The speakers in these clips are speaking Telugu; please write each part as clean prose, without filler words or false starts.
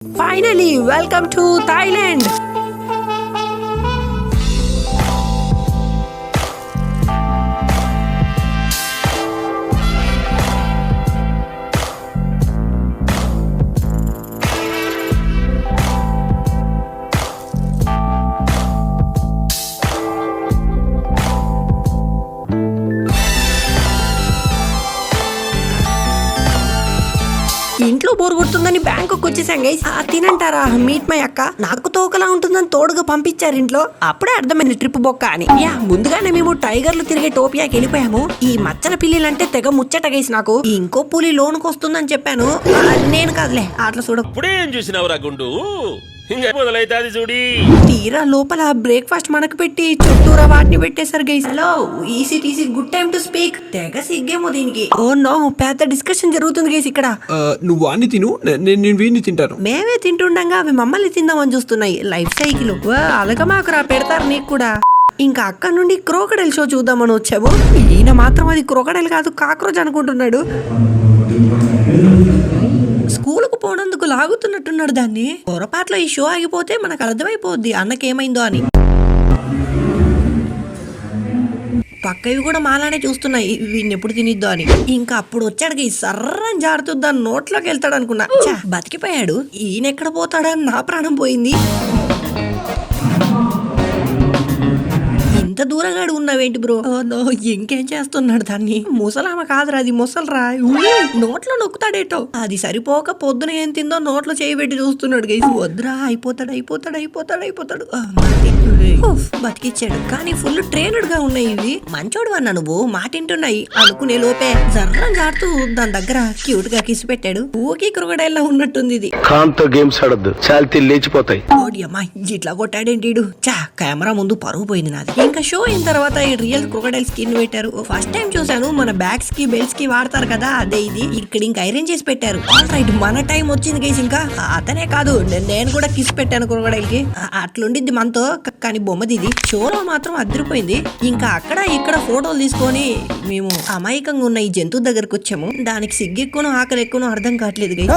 Finally, welcome to Thailand. ఇంట్లో బోర్ కొడుతుందని బ్యాంకుకి వచ్చేసాం గైస్. తినంటారా మీట్ మై అక్క నాకు తోకలా ఉంటుందని తోడుగా పంపించారు ఇంట్లో. అప్పుడే అర్థమైంది ట్రిప్ బొక్క అని. ముందుగానే మేము టైగర్లు తిరిగే టోపియాకి వెళ్ళిపోయాము. ఈ మచ్చల పిల్లిలంటే తెగ ముచ్చట గైస్. నాకు ఇంకో పులి లోనుకు వస్తుందని చెప్పాను. నేను కాదులే అట్లా చూడ. తీరా లోపల బ్రేక్ఫాస్ట్ మనకు పెట్టి చుట్టూరా వాటిని పెట్టేశారు guys. Hello EC good time to speak. తెగ సిగ్గేమో దీనికి. ఓ నో పెద్ద డిస్కషన్ జరుగుతుంది గైస్ ఇక్కడ. నువ్వు వాడిని తిను, నేను వీడిని తింటాను. మేమే తింటుండగా అవి మమ్మల్ని తిందామని చూస్తున్నాయి. లైఫ్ సైకిల్ అలగమాకురా పెడతారు నీకు కూడా. ఇంకా అక్కడ నుండి క్రోకడైల్ షో చూద్దామని వచ్చాము. ఈయన మాత్రం అది క్రోకడైల్ కాదు కాక్రోచ్ అనుకుంటున్నాడు. స్కూల్కు పోనందుకు లాగుతున్నట్టున్నాడు దాన్ని. పొరపాట్లో ఈ షో ఆగిపోతే మనకు అర్థమైపోద్ది అన్నకేమైందో అని. పక్కవి కూడా మాలానే చూస్తున్నాయి వీడిని ఎప్పుడు తినిద్దో అని. ఇంకా అప్పుడు వచ్చాడు ఈ సర్రని జారుతూ దాని నోట్లోకి వెళ్తాడు అనుకున్నా. బతికిపోయాడు. ఈయన ఎక్కడ పోతాడని నా ప్రాణం పోయింది. ఇంత దూరంగాడు ఉన్నావేంటి బ్రో? ఇంకేం చేస్తున్నాడు దాన్ని? ముసలామ కాదురా అది ముసలరా. నోట్లో నొక్కుతాడేటో. అది సరిపోక పొద్దున ఏం తిందో నోట్లో చేయి పెట్టి చూస్తున్నాడు గైస్. వద్దురా అయిపోతాడు. బతికిచ్చాడు. కానీ ఫుల్ ట్రైనడ్ గా ఉన్నాయి ఇవి. మంచోడు అన్నా నువ్వు మాటింటున్నాయి అనుకునే లోపే జర్రం జారుతూ దాని దగ్గర క్యూట్ గా కిసి పెట్టాడు. ఊకి క్రొకడైల్ ఉన్నట్టుంది ఇది. గేమ్స్ ఆడద్దు చాలితే లేచిపోతాయి. అమ్మా ఇట్లా కొట్టాడేంటి? కెమెరా ముందు పరుగు పోయింది నాది. ఇంకా షో అయిన తర్వాత ఈ రియల్ క్రొకడైల్ స్కిన్ పెట్టారు. ఫస్ట్ టైం చూసాను. మన బ్యాగ్స్ కి బెల్ట్స్ కి వాడతారు కదా అదే ఇది. ఇక్కడ ఇంకా ఐరన్ చేసి పెట్టారు. ఆల్ రైట్ మన టైం వచ్చింది గైస్. ఇంకా అతనే కాదు నేను కూడా కిస్ పెట్టాను క్రొకడైల్ కి. అట్లుండిద్ది మనతో. కానీ బొమ్మది ఇది. షోలో మాత్రం అదిరిపోయింది. ఇంకా అక్కడ ఇక్కడ ఫోటోలు తీసుకొని మేము అమాయకంగా ఉన్న ఈ జంతువు దగ్గరకు వచ్చాము. దానికి సిగ్గెక్కునో ఆకలి ఎక్కువనో అర్థం కావట్లేదు గైస్.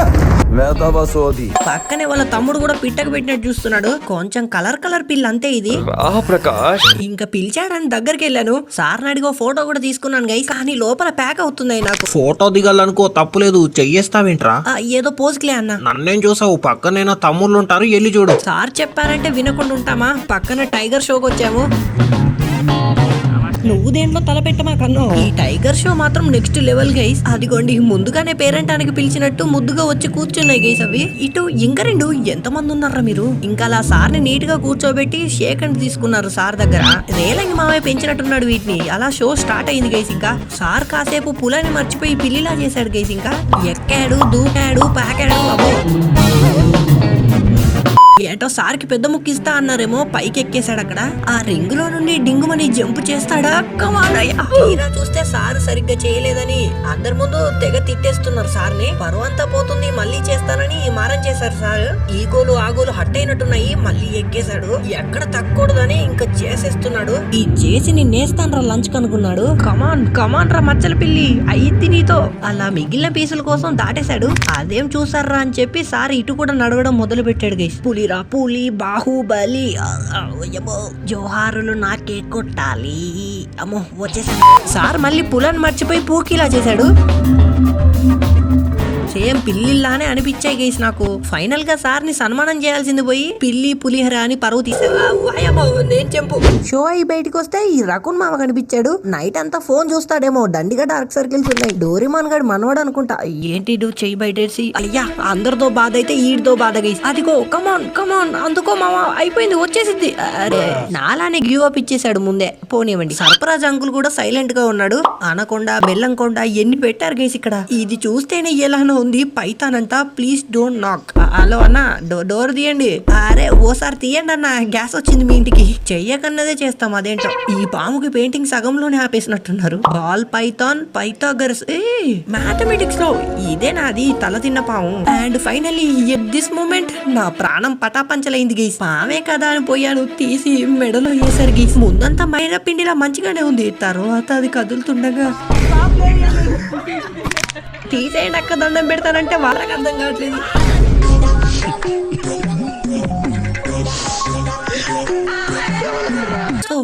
పక్కనే వాళ్ళ తమ్ముడు కూడా పిట్టకు పెట్టినట్టు చూస్తున్నాడు. కొంచెం కలర్ పిల్ల అంతే ఇది. ఇంకా పిలిచాడని దగ్గరికి వెళ్ళాను. సార్ని అడిగో ఫోటో కూడా తీసుకున్నాను గైస్. కానీ లోపల ప్యాక్ అవుతుంది నాకు. ఫోటో దిగాలనుకో తప్పులేదు, చెయ్యేస్తావేంట్రా? ఏదో పోజ్కిలే అన్న. నన్నేం చూసావు? పక్కనేనా తమ్ముళ్ళు ఉంటారు, వెళ్ళి చూడు. సార్ చెప్పారంటే వినకుండా ఉంటామా? పక్కన టైగర్ షోకి వచ్చాము. నువ్వు దేంట్లో తలపెట్టమా కన్నో. ఈ టైగర్ షో మాత్రం నెక్స్ట్ లెవెల్ గైస్. అదిగోండి ముందుగానే పేరెంటానికి పిలిచినట్టు ముద్దుగా వచ్చి కూర్చున్నాయి గైస్ అవి. ఇటు ఇంకా రెండు ఎంతమంది ఉన్నారా మీరు? ఇంకా అలా సార్ ని నీట్ గా కూర్చోబెట్టి షేక్ అండ్ తీసుకున్నారు సార్ దగ్గర. రేలంగి మావయ్య పెంచినట్టున్నాడు వీటిని. అలా షో స్టార్ట్ అయింది గైస్. ఇంకా సార్ కాసేపు పులని మర్చిపోయి పిల్లిలా చేశాడు గైస్. ఇంకా ఎక్కాడు, దూకాడు, పాకాడు. ఏటో సార్కి పెద్ద ముక్కిస్తా అన్నారేమో పైకి ఎక్కేశాడు. అక్కడ ఆ రింగ్ లో నుండి డింగుమని జంప్ చేస్తాడా? తీరా చూస్తే సార్ సరిగ్గా చేయలేదని అందరి ముందు తెగ తిట్టేస్తున్నారు సార్ ని. పరువంతా పోతుంది మళ్ళీ చేస్తానని మారం చేశారు సార్. ఈగోలు ఆగోలు హట్ అయినట్టున్నాయి. మళ్ళీ ఎక్కేశాడు. ఎక్కడ తక్కకూడదని ఇంకా చేసేస్తున్నాడు. ఈ చేసి నేస్తాను లంచ్ కనుకున్నాడు. కమాన్ రా మచ్చల పిల్లి అయ్యిద్ది నీతో. అలా మిగిలిన పీసుల కోసం దాటేశాడు. అదేం చూసారా అని చెప్పి సార్ ఇటు కూడా నడవడం మొదలు పెట్టాడు గైస్. పులి బాహుబలి జోహారులు నాకే కొట్టాలి. అమ్మో వచ్చేసాడు సార్. మళ్ళీ పులని మర్చిపోయి పూకిలా చేశాడు. సేమ్ పిల్లిలానే అనిపించాయి గైస్ నాకు. ఫైనల్ గా సార్ ని సన్మానం చేయాల్సింది పోయి పిల్లి పులిహర అని పరువు తీసాడు. షో అయి బయటకు వస్తే ఈ రకున్ మామ కనిపించాడు. నైట్ అంతా ఫోన్ చూస్తాడేమో. దండిగా డార్క్ సర్కిల్స్ ఉన్నాయి. డోరేమాన్ గాడు మనవాడు అనుకుంటా. ఏంటి చెయ్యి బయటేసి అయ్యా అందరితో బాధ అయితే ఈడితో బాధ గైస్. అదిగో కమాన్ అందుకో మామ అయిపోయింది వచ్చేసింది. అరే నాలానే గివ్ అప్ ఇచ్చేసాడు ముందే. పోనివ్వండి. సర్పరాజ్ అంకుల్ కూడా సైలెంట్ గా ఉన్నాడు. అనకొండ బెల్లంకొండ ఎన్ని పెట్టారు గైస్ ఇక్కడ. ఇది చూస్తేనే ఎలానో ఉంది. పైథాన్ అంతా ప్లీజ్ డోంట్ నాక్. హలో అన్న డోర్ తీయండి. అరే ఓసారి తీయండి అన్న గ్యాస్ వచ్చింది మీ ఇంటికి. చెయ్యకన్నదే చేస్తాం అదేంటో. ఈ పాముకి పెయింటింగ్ సగంలోనే ఆపేసినట్టున్నారు. బాల్ పైథాగరస్ మ్యాథమెటిక్స్ లో ఇదే నాది తల తిన్న పాము. And finally at this moment నా ప్రాణం పటాపంచలైంది గైస్. పామే కదా అని పోయాను తీసి మెడలో వేసారు గైస్. ముందంతా మైదా పిండిలా మంచిగానే ఉంది. తర్వాత అది కదులుతుండగా తీసేయండి అక్క దండం పెడతానంటే వాళ్ళకి అర్థం కావట్లేదు.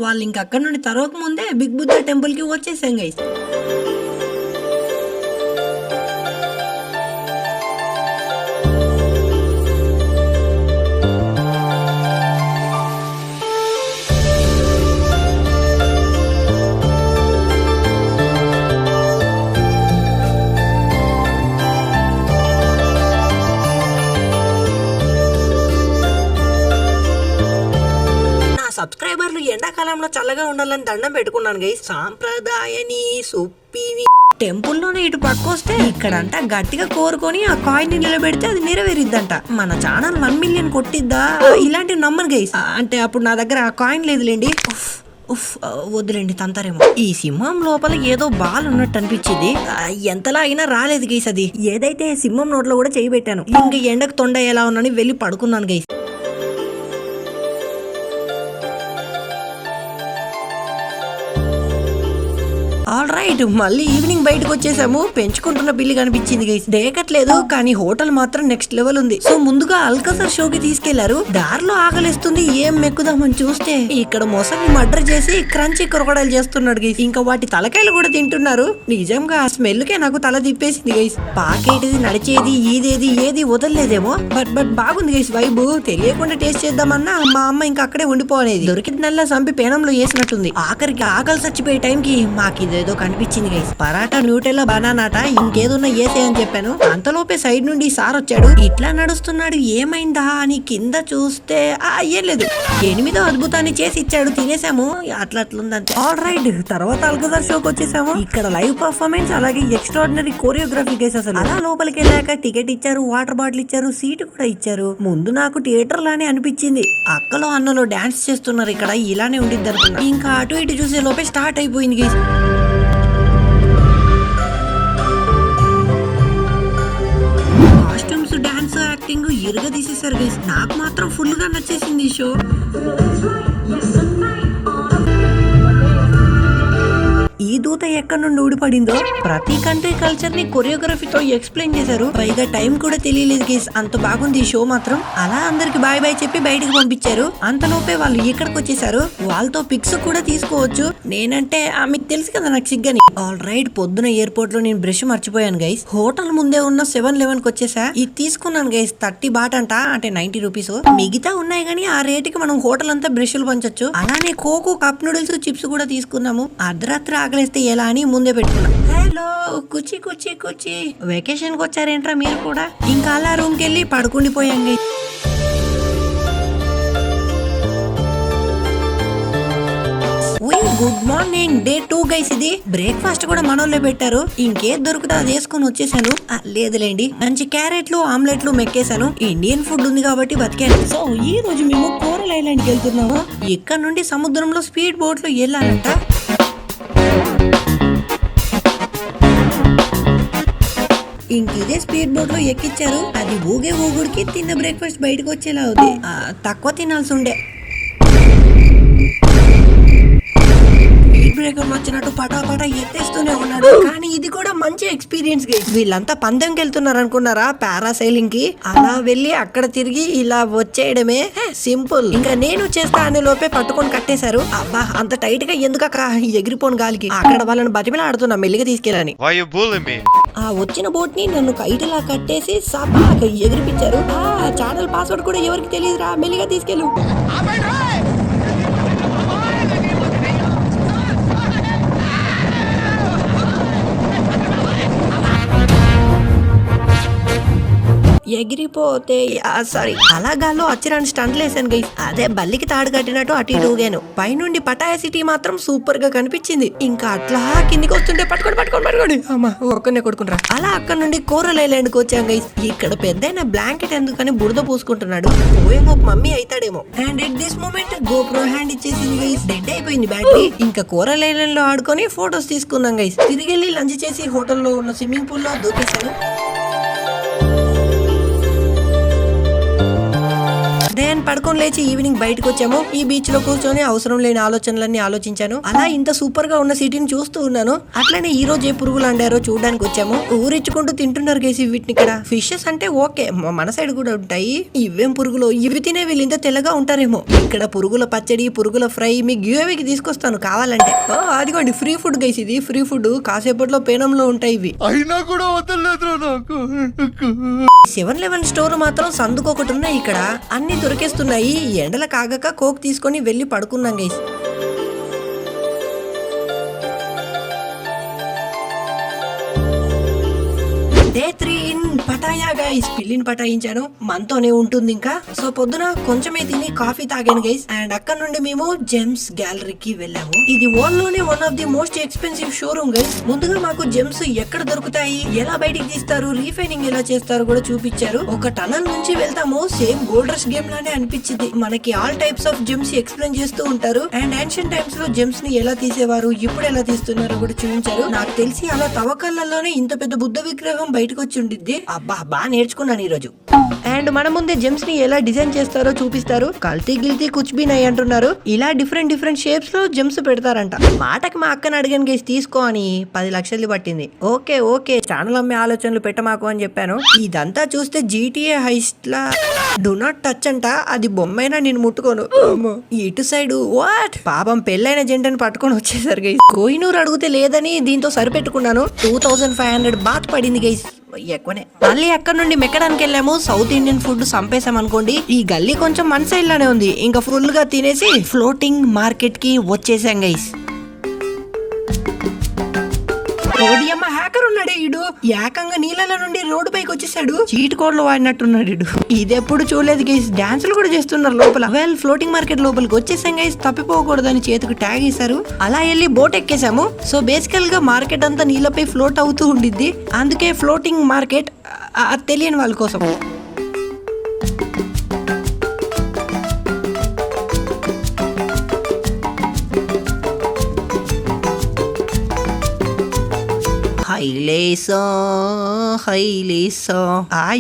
వాళ్ళు ఇంక అక్కడ నుండి తరవక ముందే బిగ్ బుద్ధ టెంపుల్ కి వచ్చేసాం గైస్. సబ్స్క్రైబర్లు ఎండాకాలంలో చల్లగా ఉండాలని దండం పెట్టుకున్నాను గైస్. సాంప్రదాయని సుప్పిని టెంపుల్లోనే ఇటు పక్కొస్తే ఇక్కడంతా గట్టిగా కోరుకొని ఆ కాయిన్ ని నిలబెడితే అది నెరవేరిద్దంట. మన ఛానల్ 1 మిలియన్ కొట్టిద్దా ఇలాంటివి నమ్మను గైస్. అంటే అప్పుడు నా దగ్గర ఆ కాయిన్ లేదులేండి. వద్దులేండి తంతారేమో. ఈ సింహం లోపల ఏదో బాల్ ఉన్నట్టు అనిపించింది. ఎంతలా అయినా రాలేదు గైస్. అది ఏదైతే సింహం నోట్లో కూడా చేయి పెట్టాను. ఇంక ఎండకు తొండ ఎలా ఉన్నాను వెళ్ళి పడుకున్నాను గైస్. ఆల్ రైట్, మళ్ళీ ఈవినింగ్ బయటకు వచ్చేసాము. పెంచుకుంటున్న బిల్లు కనిపించింది గైస్. దేకట్లేదు కానీ హోటల్ మాత్రం నెక్స్ట్ లెవెల్ ఉంది. సో ముందుగా అల్కసర్ షోకి తీసుకెళ్లారు. దారిలో ఆకలిస్తుంది, ఏం మెక్కుదామని చూస్తే ఇక్కడ మొసల్ని మర్డర్ చేసి క్రంచీ క్రొకడైల్ చేస్తున్నాడు గైస్. ఇంకా వాటి తలకాయలు కూడా తింటున్నారు. నిజంగా ఆ స్మెల్ కే నాకు తల తిప్పేసింది గైస్. పాకేటిది, నడిచేది, ఈదేది ఏది వదలలేదేమో. బట్ బాగుంది గైస్ వైబ్. తెలియకుండా టేస్ట్ చేద్దామన్నా మా అమ్మ ఇంకా అక్కడే ఉండిపోనేది. దొరికిందల్లా సంపి పేనంలో వేసినట్టుంది. ఆఖరికి ఆకలి చచ్చిపోయే టైంకి మాకు ఏదో కనిపించింది గైస్. పరాటా, న్యూటెల్లా, బనానాట ఇంకేదన్నా ఏసే అని చెప్పాను. అంతలోపే సైడ్ నుండి సార్ వచ్చాడు. ఇట్లా నడుస్తున్నాడు, ఏమైందా అని కింద చూస్తే ఏం లేదు, 8వ అద్భుతాన్ని చేసి ఇచ్చాడు. తినేసాము. అట్లుందంతే. ఆల్ రైట్, తర్వాత అల్కజర్ షోకి వచ్చేసాము. ఇక్కడ లైవ్ పర్ఫార్మెన్స్ అలాగే ఎక్స్ట్రాడినరీ కోరియోగ్రఫీ గైస్. అసలు అలా లోపలికి వెళ్ళాక టికెట్ ఇచ్చారు, వాటర్ బాటిల్ ఇచ్చారు, సీటు కూడా ఇచ్చారు. ముందు నాకు థియేటర్ లానే అనిపించింది. అక్కలో అన్నలో డాన్స్ చేస్తున్నారు. ఇక్కడ ఇలానే ఉండిద్ది అనుకున్నా. ఇంకా అటు ఇటు చూసే లోపే స్టార్ట్ అయిపోయింది గైస్. కాస్ట్యూమ్స్, డాన్స్, యాక్టింగ్ ఇరుగా తీసేసారు గైస్. నాకు మాత్రం ఫుల్ గా నచ్చేసింది ఈ షో. ఈ దూత ఎక్కడి నుండి ఊడిపడిందో ప్రతి కంట్రీ కల్చర్ ని కొరియోగ్రఫీతో ఎక్స్ప్లెయిన్ చేశారు. పైగా టైం కూడా తెలియలేదు గైస్. అంత బాగుంది ఈ షో మాత్రం. అలా అందరికి బాయ్ బాయ్ చెప్పి బయటకు పంపించారు. అంతలోపే వాళ్ళు ఇక్కడికి వచ్చేసారు. వాళ్ళతో పిక్స్ కూడా తీసుకోవచ్చు. నేనంటే మీకు తెలుసు కదా నాకు సిగ్గని. ఆల్ రైట్, పొద్దున ఎయిర్పోర్ట్ లో నేను బ్రష్ మర్చిపోయాను గైస్. హోటల్ ముందే ఉన్న 7-11 కి వచ్చేసా. ఇది తీసుకున్నాను గైస్. 30 బాట్ అంట, అంటే 90 రూపీస్. మిగతా ఉన్నాయి కానీ ఆ రేటుకి మనం హోటల్ అంతా బ్రష్లు పంచొచ్చు. అలానే కోకో, కప్ నూడిల్స్, చిప్స్ కూడా తీసుకున్నాము. అర్ధరాత్రి ఆకలిస్తే ఎలా అని ముందే పెట్టుకున్నాం. హలో కుచి కుచి కుచి, వెకేషన్ కి వచ్చారేంట్రా మీరు కూడా? ఇంకా అలా రూమ్ కి వెళ్ళి పడుకుండిపోయాం guys. Good morning, day 2 guys. ఇది బ్రేక్ఫాస్ట్ కూడా మనోళ్ళే పెట్టారు. ఇంకేది దొరుకుతా అది వేసుకుని వచ్చేసాను. లేదులేండి, మంచి క్యారెట్లు, ఆమ్లెట్లు మెక్కేసాను. ఇండియన్ ఫుడ్ ఉంది కాబట్టి బతికాను. సో ఈ రోజు మేము కోరల్ ఐలాండ్ కి వెళ్తున్నాము. ఇక్కడ నుండి సముద్రంలో స్పీడ్ బోట్ లో వెళ్ళాలంట. ఇంక ఇదే స్పీడ్ బోట్ లో ఎక్కిచ్చారు. అది ఊగే ఊగుడికి తిన్న బ్రేక్ఫాస్ట్ బయటకు వచ్చేలా ఉంది. తక్కువ తినాల్సి ఉండే. బ్రేకర్ వచ్చినట్టు పటాపటా ఎత్తేస్తూనే ఉన్నాడు. కానీ ఇది కూడా మంచి ఎక్స్పీరియన్స్ గైస్. వీళ్ళంతా పందెంకి వెళ్తున్నారు అనుకున్నారా పారాసైలింగ్ కి? అలా వెళ్ళి అక్కడ తిరిగి ఇలా వచ్చేయడమే సింపుల్. ఇంకా నేను చేస్తా అనే లోపే పట్టుకొని కట్టేశారు. అబ్బా, అంత టైట్ గా ఎందుకక్క ఎగిరిపోను గాలికి. అక్కడ వాళ్ళని బతిమిలా ఆడుతున్నా మెల్లిగా తీసుకెళ్ళని. ఆ వచ్చిన బోట్ ని నన్ను కైటలా కట్టేసి సబాగా ఎగిరిపించారు. ఛానల్ పాస్వర్డ్ కూడా ఎవరికి తెలియదురా, మెల్లిగా తీసుకెళ్ళు. ఎగిరిపోతే సారీ, అలా గాల్లో అచ్చిరాని స్టంట్లు వేసాను గైస్. అదే బల్లికి తాడు కట్టినట్టు అటు ఇటు ఊగాను. పైనుండి పటాయా సిటీ మాత్రం సూపర్ గా కనిపించింది. ఇంకా అట్లా కిందికి వస్తుంటే పట్టుకోండి అమ్మా ఒక్కనే కొడుకుంటారా. అలా అక్కడ నుండి కోరల్ ఐలాండ్ కి వచ్చాం గైస్. ఇక్కడ పెద్దయిన బ్లాంకెట్ ఎందుకని బురద పూసుకుంటున్నాడు. పోయేమో మమ్మీ అవుతాడేమో. And at this moment GoPro hand ఇచ్చేసింది గైస్. డెడ్ అయిపోయింది బ్యాటరీ. ఇంకా కోరల్ ఐలాండ్ లో ఆడుకొని ఫొటోస్ తీసుకున్నాం గైస్. తిరిగి వెళ్ళి లంచ్ చేసి హోటల్లో ఉన్న స్విమ్మింగ్ పూల్ లో దూకేశాను. దెన్ పడుకొని లేచి ఈవినింగ్ బయటకు వచ్చాము. ఈ బీచ్ లో కూర్చొని అవసరం లేని ఆలోచనలన్నీ ఆలోచించాను. అలా ఇంత సూపర్ గా ఉన్న సిటీని చూస్తూ ఉన్నాను. అట్లనే ఈ రోజు ఏ పురుగులు అండారో చూడడానికి వచ్చాము. ఊరిచ్చుకుంటూ తింటున్నారు గేసి వీటిని. ఇక్కడ ఫిషెస్ అంటే ఓకే, మన సైడ్ కూడా ఉంటాయి. ఇవేం పురుగులు, ఇవి తినే వీళ్ళు ఇంత తెల్లగా ఉంటారేమో. ఇక్కడ పురుగుల పచ్చడి, పురుగుల ఫ్రై మీ గివేకి తీసుకొస్తాను కావాలంటే. అదిగోండి ఫ్రీ ఫుడ్ గైస్, ఇది ఫ్రీ ఫుడ్. కాసేపట్లో పేనంలో ఉంటాయి ఇవి. అయినా కూడా వదలలేదు నాకు. 7-Eleven స్టోర్ మాత్రం సందుకొకటి ఉన్నాయి. ఇక్కడ అన్ని దొరికేస్తున్నాయి. ఎండల కాగక కోక్ తీసుకొని వెళ్ళి పడుకున్నాం guys. Day 3 in Pattaya guys. పిల్లిని పటాయించాను, మనతోనే ఉంటుంది ఇంకా. సో పొద్దున కొంచెమే తిని కాఫీ తాగాను గైస్. అండ్ అక్కడ నుండి మేము జెమ్స్ గ్యాలరీకి వెళ్ళాము. ఇది వరల్డ్ లోనే one of the most expensive showroom guys. ముందుగా మాకు జెమ్స్ ఎక్కడ దొరుకుతాయి, ఎలా బయటికి తీస్తారు, రీఫైనింగ్ ఎలా చేస్తారు కూడా చూపించారు. ఒక టనల్ నుంచి వెళ్తాము, సేమ్ గోల్డర్స్ గేమ్ లానే అనిపించింది. మనకి all types of gems explain చేస్తూ ఉంటారు. అండ్ యాన్షియన్ టైమ్స్ లో జెమ్స్ ని ఎలా తీసేవారు, ఇప్పుడు ఎలా తీస్తున్నారు కూడా చూపించారు. నాకు తెలిసి అలా తవ్వకాలలోనే ఇంత పెద్ద బుద్ధ విగ్రహం బయటకు వచ్చి ఉండిద్ది. అబ్బా బాగా నేర్చుకున్నాను ఈ రోజు. అండ్ మన ముందే జెమ్స్ ని ఎలా డిజైన్ చేస్తారో చూపిస్తారు. కల్తీ గిల్తీ కుచ్ బి నై అంటున్నారు. ఇలా డిఫరెంట్ డిఫరెంట్ షేప్స్ లో జెమ్స్ పెడతారంట. మాటకి మా అక్కని అడిగాను గేసి తీసుకో అని 10 లక్షలు పట్టింది. ఓకే ఛానల్ అమ్మే ఆలోచనలు పెట్టమాకు అని చెప్పాను. ఇదంతా చూస్తే GTA heist law do not touch అంట. అది బొమ్మైనా నేను ముట్టుకోను. ఇటు సైడ్ వాట్ పాపం పెళ్ళైన జంటని పట్టుకొని వచ్చేసారు గైస్. కోహినూర్ అడిగితే లేదని దీంతో సరిపెట్టుకున్నాను. 2500 బాత్ పడింది గైస్, ఎక్కువనే. మళ్ళీ అక్కడ నుండి మెక్కడానికి వెళ్ళాము. సౌత్ ఇండియన్ ఫుడ్ సంపేసాం అనుకోండి. ఈ గల్లీ కొంచెం మన సైడ్ లోనే ఉంది. ఇంకా ఫుల్ గా తినేసి ఫ్లోటింగ్ మార్కెట్ కి వచ్చేసాం గైస్. ఓడియమ్మ హ్యాకర్ ఉన్నాడు ఈడు. ఏకంగా నీళ్ళ నుండి రోడ్డు పైకి వచ్చేసాడు. చీట్ కోడ్లు వాడినట్టున్నాడు ఈడు. ఇది ఎప్పుడు చూడలేదు గైస్. డాన్సులు కూడా చేస్తున్నారు లోపల. ఫ్లోటింగ్ మార్కెట్ లోపలికి వచ్చేసాం గైస్. తప్పిపోకూడదని చేతికి ట్యాగ్ ఇస్తారు. అలా వెళ్ళి బోట్ ఎక్కేసాము. సో బేసికల్ గా మార్కెట్ అంతా నీళ్ళపై ఫ్లోట్ అవుతూ ఉండిద్ది. అందుకే ఫ్లోటింగ్ మార్కెట్. తెలియని వాళ్ళ కోసం.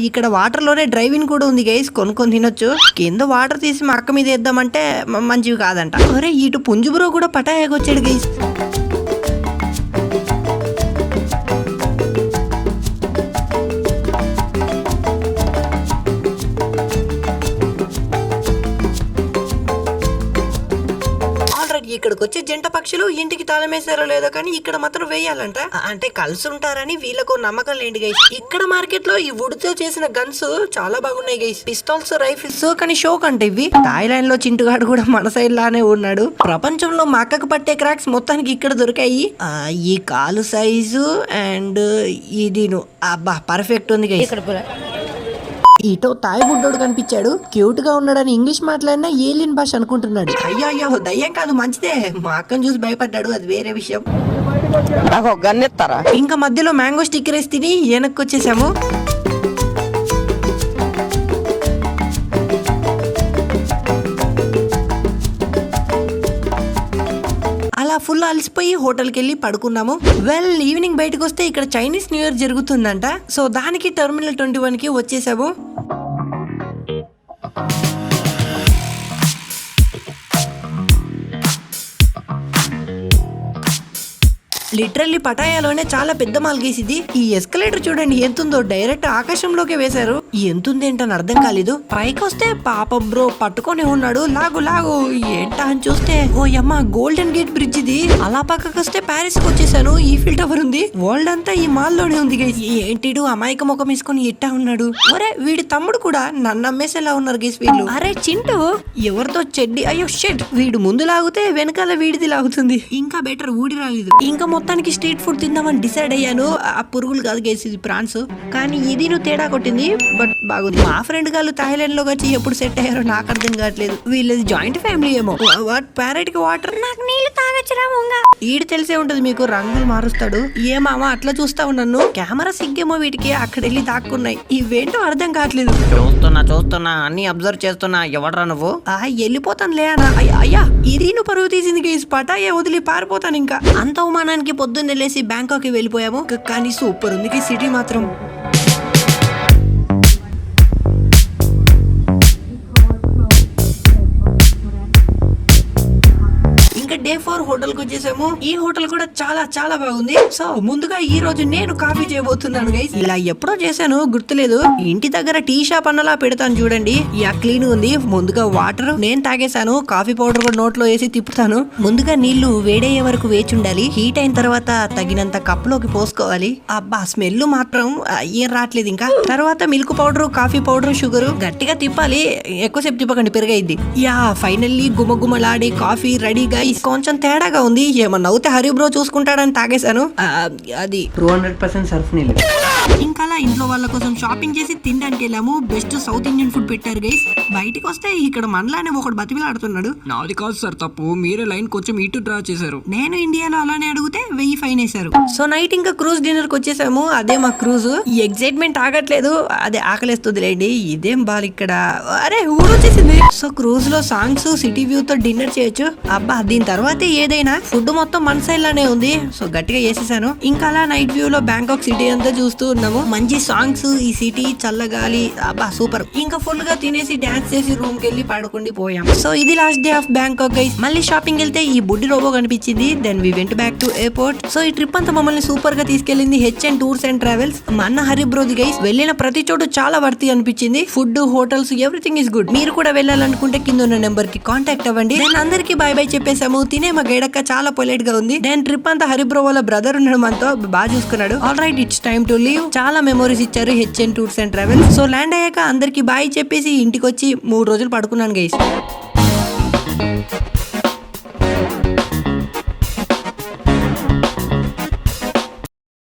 ఇక్కడ వాటర్ లోనే డ్రైవింగ్ కూడా ఉంది గైస్. కొనుక్కొని తినొచ్చు. కింద వాటర్ తీసి మా అక్క మీద వేద్దామంటే మంచివి కాదంట. అరే ఇటు పుంజు బ్రో కూడా పటాయాగొచ్చాడు గైస్. ఇక్కడికి వచ్చే జంట పక్షులు ఇంటికి తాళం వేసారో లేదో కానీ ఇక్కడ మాత్రం వేయాలంట. అంటే కలిసి ఉంటారని వీళ్ళకు నమ్మకం లేండి గైస్. ఇక్కడ మార్కెట్ లో ఈ వుడ్ తో చేసిన గన్స్ చాలా బాగున్నాయి గైస్. పిస్టాల్స్, రైఫిల్స్. కానీ షోక్ అంటే ఇవి. థాయిలాండ్ లో చింటుగాడు కూడా మన సైడ్ లానే ఉన్నాడు. ప్రపంచంలో మా అక్కకు పట్టే క్రాక్స్ మొత్తానికి ఇక్కడ దొరికాయి. ఈ కాలు సైజు అండ్ ఇది అబ్బా పర్ఫెక్ట్ ఉంది గైస్. ఇటో తాయి బుడ్డోడు కనిపించాడు. క్యూట్ గా ఉన్నాడని ఇంగ్లీష్ మాట్లాడినా ఏలియన్ భాష అనుకుంటున్నాడు. అయ్యో దయ్యం కాదు, మంచిదే. మా అక్కను చూసి భయపడ్డాడు, అది వేరే విషయం. ఇంకా మధ్యలో మ్యాంగో స్టిక్కర్ వేసి తిని వెనక్కి వచ్చేసాము. అలా ఫుల్ అలసిపోయి హోటల్కి వెళ్ళి పడుకున్నాము. ఈవినింగ్ బయటకు వస్తే ఇక్కడ చైనీస్ న్యూ ఇయర్ జరుగుతుందంట. సో దానికి టెర్మినల్ 21 కి వచ్చేసాము. లిటరల్లీ పటాయాలోనే చాలా పెద్ద మాల్ గేసిది. ఈ ఎస్కలేటర్ చూడండి ఎంతుందో. డైరెక్ట్ ఆకాశంలోకి వేశారు. ఎంతుంది ఏంటని అర్థం కాలేదు. పైకి వస్తే పాపం బ్రో పట్టుకొని ఉన్నాడు. లాగు ఏంటా అని చూస్తే ఓ యమ్మ గోల్డెన్ గేట్ బ్రిడ్జ్ ఇది. అలా పక్కకు వస్తే ప్యారిస్ కి వచ్చేసాను. ఈఫిల్ టవర్ ఉంది. వరల్డ్ అంతా ఈ మాల్ లోనే ఉంది గైస్. ఏంటిడు అమాయక ముఖం వేసుకొని ఇట్టా ఉన్నాడు. ఒరే వీడి తమ్ముడు కూడా నన్ను అమ్మేసేలా ఉన్నారు గైస్ వీళ్ళు. అరే చింటూ ఎవరితో చెడ్డి. అయ్యో షెట్. వీడు ముందు లాగితే వెనకాల వీడిది లాగుతుంది. ఇంకా బెటర్ ఊడి రాలేదు. ఇంకా మొత్తానికి స్ట్రీట్ ఫుడ్ తిందామని డిసైడ్ అయ్యాను. ఆ పురుగులు కాదు గేసి ఇది ప్రాన్స్. కానీ ఇది తేడా కొట్టింది. బట్ బాగుంది. మా ఫ్రెండ్ గారు థాయిలాండ్ లో వచ్చి ఎప్పుడు సెట్ అయ్యారో నాకు అర్థం కావట్లేదు. వీళ్ళది జాయింట్ ఫ్యామిలీ ఏమో. ప్యారెట్ కి వాటర్, నాకు నీళ్లు తాగొచ్చురా ముంగా. ఈడు తెలిసే ఉంటది మీకు, రంగులు మారుస్తాడు. ఏమామా అట్లా చూస్తావు నన్ను. కెమెరా సిగ్గేమో వీటికి. అక్కడ వెళ్ళి దాక్కున్నాయి. ఇవేంటో అర్థం కావట్లేదు. చూస్తున్నా అన్ని అబ్జర్వ్ చేస్తున్నా. ఎవడరా నువ్వు? వెళ్ళిపోతాను లే అన్న. అయ్యా ఇది నువ్వు పరువు తీసింది గేసి. పటాయే వదిలి పారిపోతాను. ఇంకా అంత అవమానానికి పొద్దున్న వెళ్ళేసి బ్యాంకాక్ కి వెళ్ళిపోయాము. కానీ సూపర్ ఉంది సిటీ మాత్రం. డే 4 హోటల్ కి వచ్చేసాము. ఈ హోటల్ కూడా చాలా చాలా బాగుంది. సో ముందుగా ఈ రోజు నేను కాఫీ చేయబోతున్నాను గైస్. ఇలా ఎప్పుడో చేశాను గుర్తులేదు. ఇంటి దగ్గర టీ షాప్ అన్నలా పెడతాను చూడండి. యా క్లీన్ ఉంది. ముందుగా వాటర్ నేను తాగేశాను. కాఫీ పౌడర్ కూడా నోట్లో వేసి తిప్పుతాను. ముందుగా నీళ్లు వేడయ్యే వరకు వేచి ఉండాలి. హీట్ అయిన తర్వాత తగినంత కప్పులోకి పోసుకోవాలి. అబ్బా స్మెల్ మాత్రం ఏం రావట్లేదు. ఇంకా తర్వాత milk powder, coffee powder, sugar గట్టిగా తిప్పాలి. ఎక్కువసేపు తిప్పకండి పెరుగైద్ది. యా ఫైనల్లీ గుమగుమలాడే కాఫీ రెడీ గైస్. కొంచెం తేడాగా ఉంది. ఏమన్నా అవుతే హరి బ్రో చూసుకుంటాడని తాగేశాను. అది 200% సర్ఫ్ నీళ్ళు. ఇంకా అలా ఇంట్లో వాళ్ళ కోసం షాపింగ్ చేసి తినడానికి వెళ్ళాము. బెస్ట్ సౌత్ ఇండియన్ ఫుడ్ పెట్టారు గైస్. బయటికి వస్తే ఇక్కడ మనలానే ఒకడు బతిమిలాడుతున్నాడు. నాది కాదు సార్ తప్పు, మీరే లైన్ కొంచెం ఇటు డ్రా చేశారు. నేను ఇండియాలో అలానే అడిగితే 1000 ఫైన్ వేశారు. సో నైట్ ఇంకా క్రూజ్ డిన్నర్ కి వచ్చేసాము. అదే మా క్రూజ్. ఈ ఎగ్జైట్మెంట్ ఆగట్లేదు. అదే ఆకలేస్తుంది లేండి. ఇదేం బాల్ ఇక్కడ. అరే ఊరొచ్చేసింది. సో క్రూజ్ లో సాంగ్స్, సిటీ వ్యూ తో డిన్నర్ చేయొచ్చు. అబ్బా దీని తర్వాత ఏదైనా ఫుడ్ మొత్తం మన సైడ్ లానే ఉంది. సో గట్టిగా చేసేసాను. ఇంకా అలా నైట్ వ్యూ లో బ్యాంకాక్ సిటీ అంతా చూస్తూ ఉన్నాము. మంచి సాంగ్స్, ఈ సిటీ, చల్లగాలి. అబ్బా సూపర్. ఇంకా ఫుల్ గా తినేసి డాన్స్ చేసి రూమ్ కి వెళ్ళి పడుకుండి పోయాం. సో ఇది last day of Bangkok guys. మళ్ళీ షాపింగ్ వెళ్తే ఈ బుడ్డి రోబో కనిపించింది. Then we went back to airport. So ఈ ట్రిప్ అంతా మమ్మల్ని సూపర్ గా తీసుకెళ్లింది హెచ్ఎన్ టూర్స్ అండ్ ట్రావెల్స్. మా అన్న హరి బ్రోది గైస్. వెళ్ళిన ప్రతి చోటు చాలా వర్తి అనిపించింది. Food, hotels, everything is good. మీరు కూడా వెళ్ళాలనుకుంటే కింద ఉన్న నెంబర్ కి కాంటాక్ట్ అవ్వండి. దెన్ అందరికి బై బై చెప్పేసాము. తినే మా గైడక్క చాలా పొలైట్ గా ఉంది. దెన్ ట్రిప్ అంతా హరి బ్రో వాళ్ళ బ్రదర్ ఉన్నాడు, మనతో బాగా చూసుకున్నాడు. All right it's time to leave. చాలా మెమోరీస్ ఇచ్చారు HN tours and travels. So land అయ్యాక అందరికి బాయ్ చెప్పేసి ఇంటికి వచ్చి 3 రోజులు పడుకున్నాను గైస్.